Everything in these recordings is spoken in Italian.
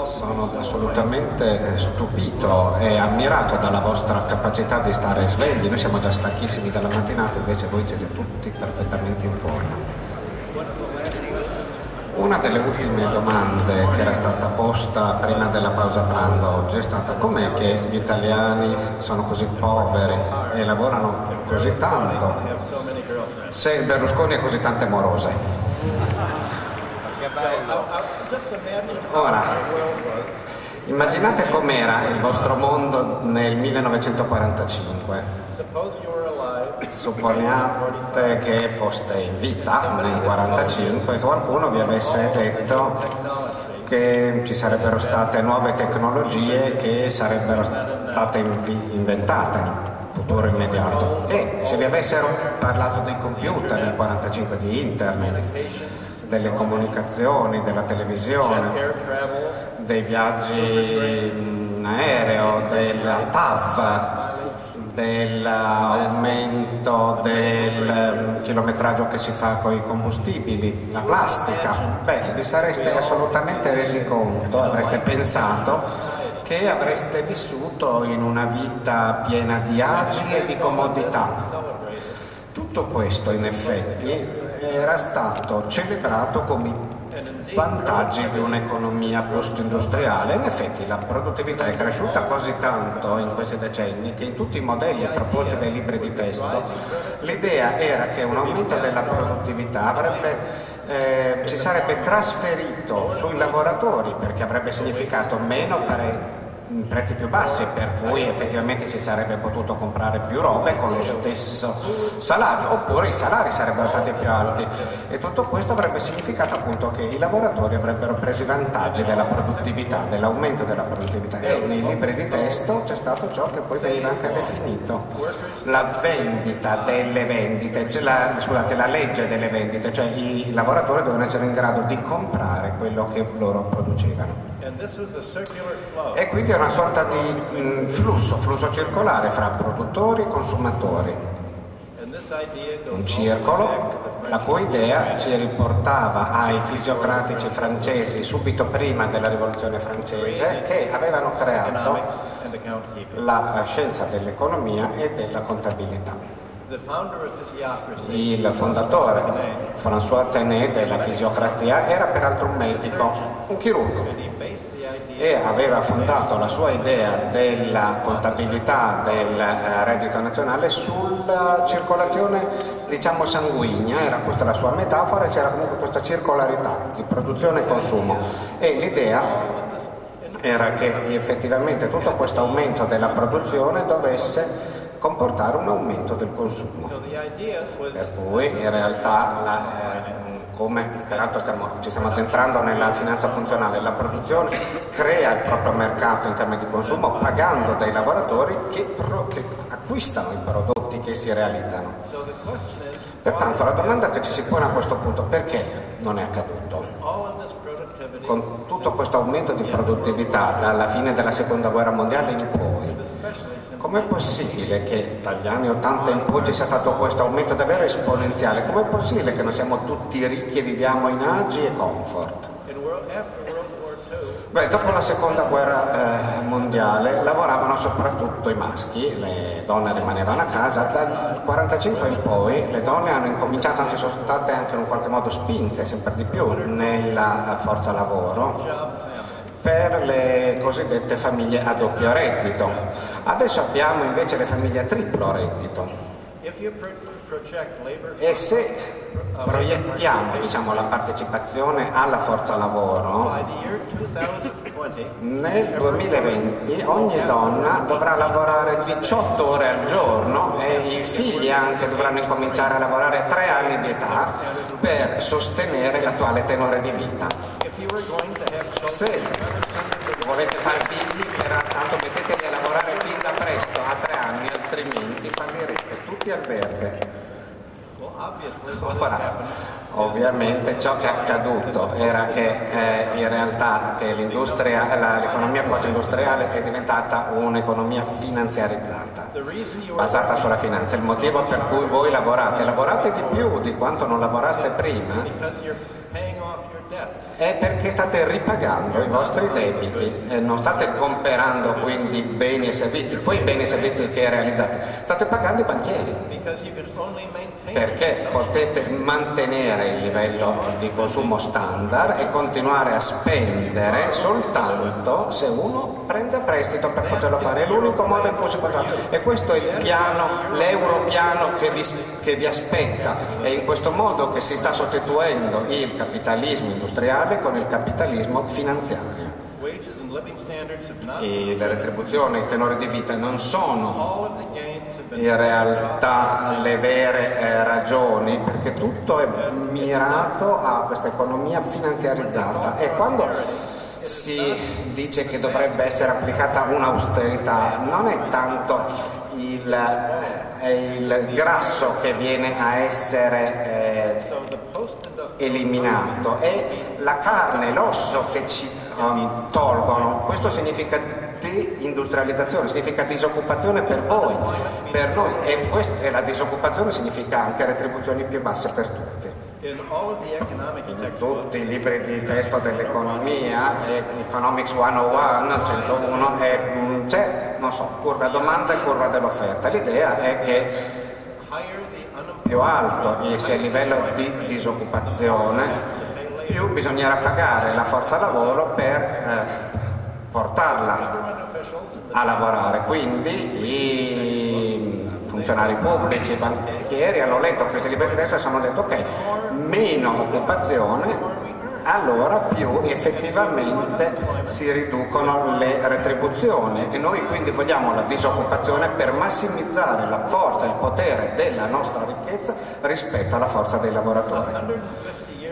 Sono assolutamente stupito e ammirato dalla vostra capacità di stare svegli. Noi siamo già stanchissimi dalla mattinata, invece voi siete tutti perfettamente in forma. Una delle ultime domande che era stata posta prima della pausa pranzo oggi è stata: com'è che gli italiani sono così poveri e lavorano così tanto se Berlusconi ha così tante morose? Ora, immaginate com'era il vostro mondo nel 1945. Supponiate che foste in vita nel 1945 e che qualcuno vi avesse detto che ci sarebbero state nuove tecnologie che sarebbero state inventate nel futuro immediato, e se vi avessero parlato dei computer nel 1945, di internet, delle comunicazioni, della televisione, dei viaggi in aereo, della TAV, dell'aumento del chilometraggio che si fa con i combustibili, la plastica, vi sareste assolutamente resi conto, avreste pensato che avreste vissuto in una vita piena di agi e di comodità. Tutto questo in effetti era stato celebrato come vantaggi di un'economia post-industriale. In effetti la produttività è cresciuta così tanto in questi decenni che in tutti i modelli proposti dai libri di testo l'idea era che un aumento della produttività si sarebbe trasferito sui lavoratori, perché avrebbe significato meno prezzi più bassi, per cui effettivamente si sarebbe potuto comprare più robe con lo stesso salario, oppure i salari sarebbero stati più alti, e tutto questo avrebbe significato appunto che i lavoratori avrebbero preso i vantaggi della produttività, dell'aumento della produttività, e nei libri di testo c'è stato ciò che poi veniva anche definito la vendita delle vendite, la legge delle vendite, cioè i lavoratori dovevano essere in grado di comprare quello che loro producevano. E quindi è una sorta di flusso circolare fra produttori e consumatori, un circolo la cui idea ci riportava ai fisiocratici francesi subito prima della rivoluzione francese, che avevano creato la scienza dell'economia e della contabilità. Il fondatore, François Tenet, della fisiocrazia era peraltro un medico, un chirurgo, e aveva fondato la sua idea della contabilità del reddito nazionale sulla circolazione, diciamo, sanguigna. Era questa la sua metafora, e c'era comunque questa circolarità di produzione e consumo, e l'idea era che effettivamente tutto questo aumento della produzione dovesse comportare un aumento del consumo, per cui in realtà come peraltro ci stiamo addentrando nella finanza funzionale, la produzione crea il proprio mercato in termini di consumo, pagando dei lavoratori che acquistano i prodotti che si realizzano. Pertanto la domanda che ci si pone a questo punto: perché non è accaduto? Con tutto questo aumento di produttività dalla fine della seconda guerra mondiale in poi, com'è possibile che dagli anni 80 in poi ci sia stato questo aumento davvero esponenziale? Com'è possibile che non siamo tutti ricchi e viviamo in agi e comfort? Dopo la seconda guerra mondiale lavoravano soprattutto i maschi, le donne rimanevano a casa. Dal 1945 in poi le donne hanno incominciato, anzi sono state anche in qualche modo spinte sempre di più nella forza lavoro, per le cosiddette famiglie a doppio reddito. Adesso abbiamo invece le famiglie a triplo reddito. E se proiettiamo, diciamo, la partecipazione alla forza lavoro, nel 2020 ogni donna dovrà lavorare 18 ore al giorno, e i figli anche dovranno incominciare a lavorare a 3 anni di età per sostenere l'attuale tenore di vita. Se volete fare figli, pertanto metteteli a lavorare fin da presto, a 3 anni, altrimenti fallirete tutti al verde. Ora, ovviamente ciò che è accaduto era che in realtà che l'economia post-industriale è diventata un'economia finanziarizzata, basata sulla finanza. Il motivo per cui voi lavorate di più di quanto non lavoraste prima è perché state ripagando i vostri debiti e non state comprando quindi beni e servizi, quei beni e servizi che realizzate, state pagando i banchieri, perché potete mantenere il livello di consumo standard e continuare a spendere soltanto se uno prende a prestito per poterlo fare. È l'unico modo in cui si potrà, e questo è il piano, l'europiano che vi aspetta. È in questo modo che si sta sostituendo il capitalismo industriale con il capitalismo finanziario. E le retribuzioni, i tenori di vita non sono in realtà le vere ragioni, perché tutto è mirato a questa economia finanziarizzata, e quando si dice che dovrebbe essere applicata un'austerità non è tanto il grasso che viene a essere eliminato, è la carne, l'osso che ci tolgono. Questo significa deindustrializzazione, significa disoccupazione per voi, per noi, e la disoccupazione significa anche retribuzioni più basse per tutti. In tutti i libri di testo dell'economia, Economics 101, 101, c'è, non so, curva domanda e curva dell'offerta. L'idea è che più alto sia il livello di disoccupazione, più bisognerà pagare la forza lavoro per portarla a lavorare. Quindi i funzionari pubblici, i banchieri hanno letto questi libri di testo e hanno detto ok, meno occupazione, allora più effettivamente si riducono le retribuzioni, e noi quindi vogliamo la disoccupazione per massimizzare la forza e il potere della nostra ricchezza rispetto alla forza dei lavoratori.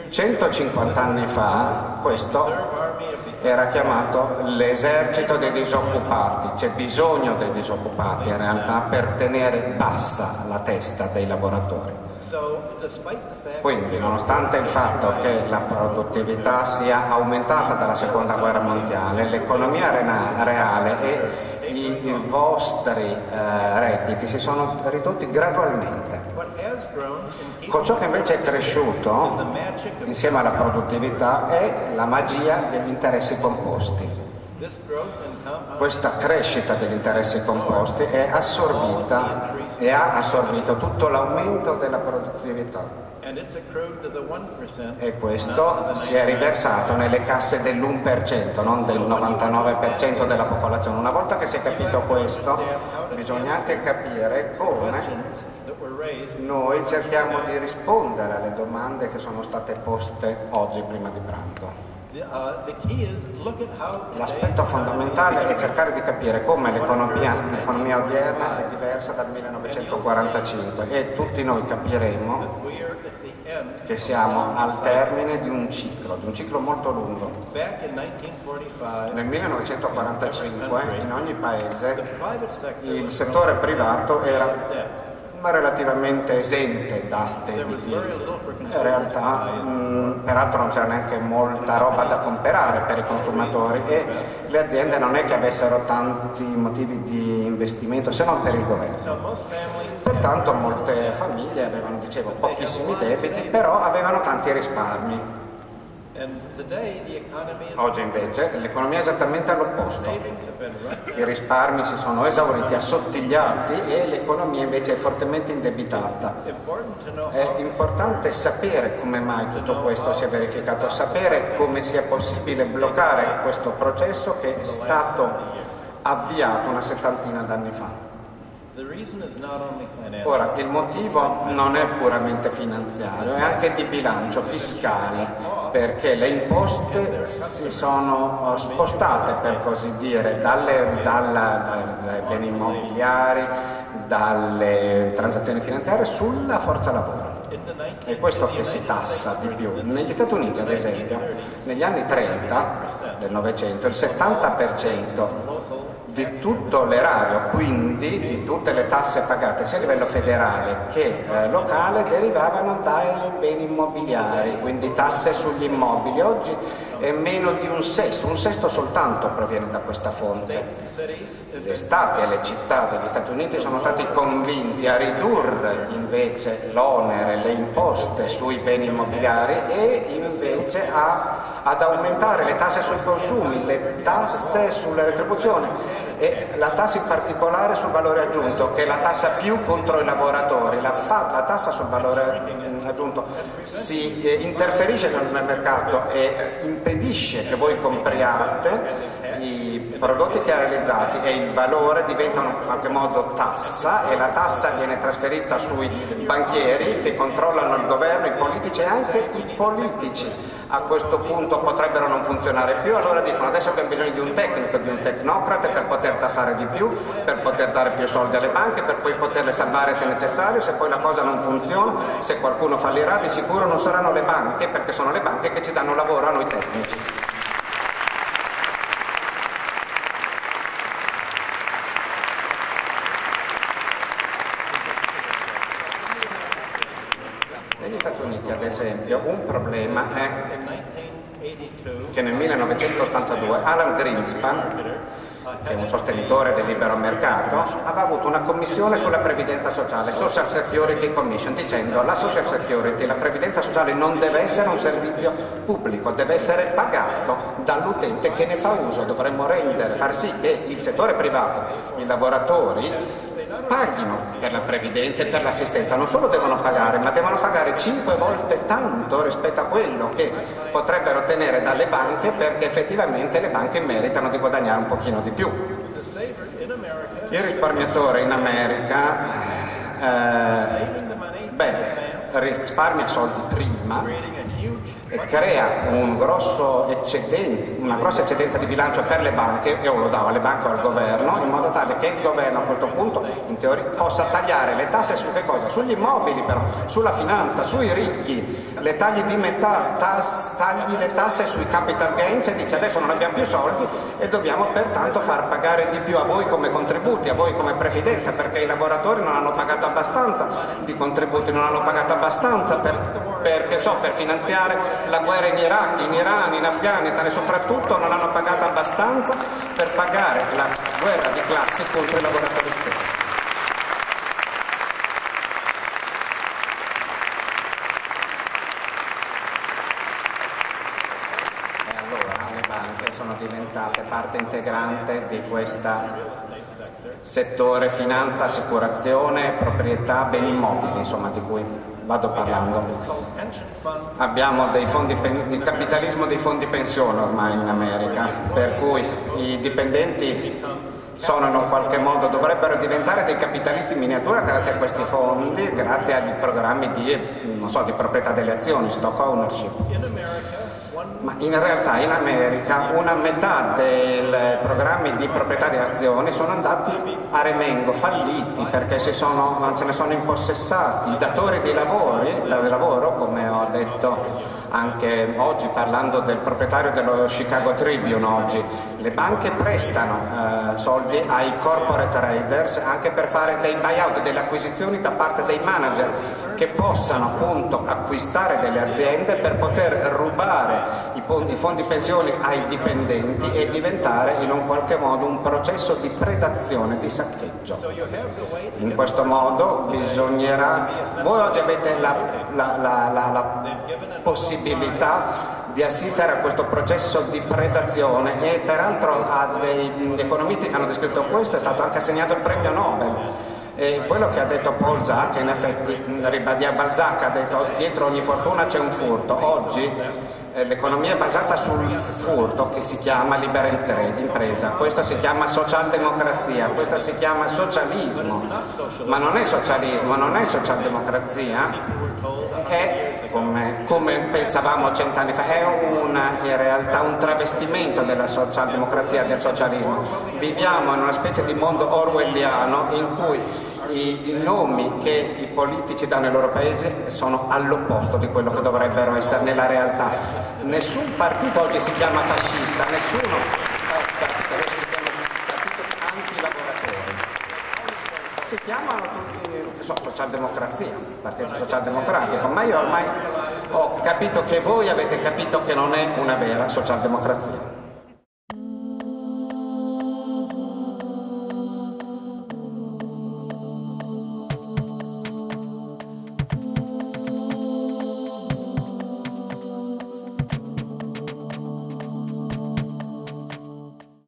150 anni fa questo era chiamato l'esercito dei disoccupati. C'è bisogno dei disoccupati in realtà per tenere bassa la testa dei lavoratori. Quindi, nonostante il fatto che la produttività sia aumentata dalla seconda guerra mondiale, l'economia reale e i vostri redditi si sono ridotti gradualmente. Con ciò che invece è cresciuto insieme alla produttività è la magia degli interessi composti. Questa crescita degli interessi composti è assorbita e ha assorbito tutto l'aumento della produttività, e questo si è riversato nelle casse dell'1%, non del 99% della popolazione. Una volta che si è capito questo, bisogna anche capire come noi cerchiamo di rispondere alle domande che sono state poste oggi prima di pranzo. L'aspetto fondamentale è cercare di capire come l'economia odierna è diversa dal 1945, e tutti noi capiremo che siamo al termine di un ciclo molto lungo. Nel 1945 in ogni paese il settore privato era relativamente esente da debiti. In realtà, peraltro, non c'era neanche molta roba da comprare per i consumatori, e le aziende non è che avessero tanti motivi di investimento se non per il governo. Pertanto molte famiglie avevano, dicevo, pochissimi debiti, però avevano tanti risparmi. Oggi invece l'economia è esattamente all'opposto. I risparmi si sono esauriti, assottigliati, e l'economia invece è fortemente indebitata. È importante sapere come mai tutto questo si è verificato, sapere come sia possibile bloccare questo processo che è stato avviato una settantina d'anni fa. Ora, il motivo non è puramente finanziario, è anche di bilancio fiscale, perché le imposte si sono spostate, per così dire, dai beni immobiliari, dalle transazioni finanziarie sulla forza lavoro. È questo che si tassa di più. Negli Stati Uniti, ad esempio, negli anni 30 del Novecento, il 70% di tutto l'erario, quindi di tutte le tasse pagate sia a livello federale che locale, derivavano dai beni immobiliari, quindi tasse sugli immobili. Oggi e meno di un sesto soltanto proviene da questa fonte. Le stati e le città degli Stati Uniti sono stati convinti a ridurre invece l'onere, le imposte sui beni immobiliari e invece ad aumentare le tasse sui consumi, le tasse sulle retribuzioni e la tassa in particolare sul valore aggiunto, che è la tassa più contro i lavoratori. La tassa sul valore aggiunto si interferisce nel mercato e impedisce che voi compriate i prodotti che ha realizzati e il valore diventano in qualche modo tassa e la tassa viene trasferita sui banchieri che controllano il governo, i politici e anche i politici. A questo punto potrebbero non funzionare più, allora dicono adesso abbiamo bisogno di un tecnico, di un tecnocrate per poter tassare di più, per poter dare più soldi alle banche, per poi poterle salvare se necessario. Se poi la cosa non funziona, se qualcuno fallirà, di sicuro non saranno le banche, perché sono le banche che ci danno lavoro a noi tecnici. Negli Stati Uniti, ad esempio, un problema è che nel 1982 Alan Greenspan, che è un sostenitore del libero mercato, aveva avuto una commissione sulla previdenza sociale, Social Security Commission, dicendo la Social Security, la previdenza sociale non deve essere un servizio pubblico, deve essere pagato dall'utente che ne fa uso. Dovremmo far sì che il settore privato, i lavoratori, paghino per la previdenza e per l'assistenza. Non solo devono pagare, ma devono pagare 5 volte tanto rispetto a quello che potrebbero ottenere dalle banche, perché effettivamente le banche meritano di guadagnare un pochino di più. Il risparmiatore in America risparmia soldi prima e crea una grossa eccedenza di bilancio per le banche, e o lo dava alle banche o al governo, in modo tale che il governo a questo punto in teoria possa tagliare le tasse su che cosa? Sugli immobili, però, sulla finanza, sui ricchi, le tagli di metà, tagli le tasse sui capital gains e dice adesso non abbiamo più soldi e dobbiamo pertanto far pagare di più a voi come contributi, a voi come previdenza, perché i lavoratori non hanno pagato abbastanza di contributi, non hanno pagato abbastanza per finanziare la guerra in Iraq, in Iran, in Afghanistan, e soprattutto non hanno pagato abbastanza per pagare la guerra di classe contro i lavoratori stessi. E allora le banche sono diventate parte integrante di questo settore finanza, assicurazione, proprietà, beni immobili, insomma, di cui vado parlando. Abbiamo il capitalismo dei fondi pensione ormai in America, per cui i dipendenti sono in un qualche modo, dovrebbero diventare dei capitalisti in miniatura grazie a questi fondi, grazie ai programmi di proprietà delle azioni, stock ownership. Ma in realtà in America una metà dei programmi di proprietà di azioni sono andati a remengo, falliti, perché non se ne sono impossessati i datori di lavoro, come ho detto anche oggi parlando del proprietario dello Chicago Tribune oggi. Le banche prestano soldi ai corporate traders anche per fare dei buyout, delle acquisizioni da parte dei manager che possano appunto acquistare delle aziende per poter rubare i fondi pensioni ai dipendenti e diventare in un qualche modo un processo di predazione, di saccheggio. In questo modo bisognerà, voi oggi avete la possibilità di assistere a questo processo di predazione e tra l'altro a degli economisti che hanno descritto questo è stato anche assegnato il premio Nobel. E quello che ha detto Paul Zak, in effetti ribadia Balzac, ha detto dietro ogni fortuna c'è un furto. Oggi l'economia è basata sul furto, che si chiama libera impresa, questo si chiama socialdemocrazia, questo si chiama socialismo, ma non è socialismo, non è socialdemocrazia, è come pensavamo 100 anni fa, è in realtà un travestimento della socialdemocrazia, del socialismo. Viviamo in una specie di mondo orwelliano in cui i nomi che i politici danno ai loro paesi sono all'opposto di quello che dovrebbero essere nella realtà. Nessun partito oggi si chiama fascista, nessuno partito adesso si chiama partito antilavoratori. Si chiamano tutti socialdemocrazia, partito socialdemocratico, ma io ormai ho capito che voi avete capito che non è una vera socialdemocrazia.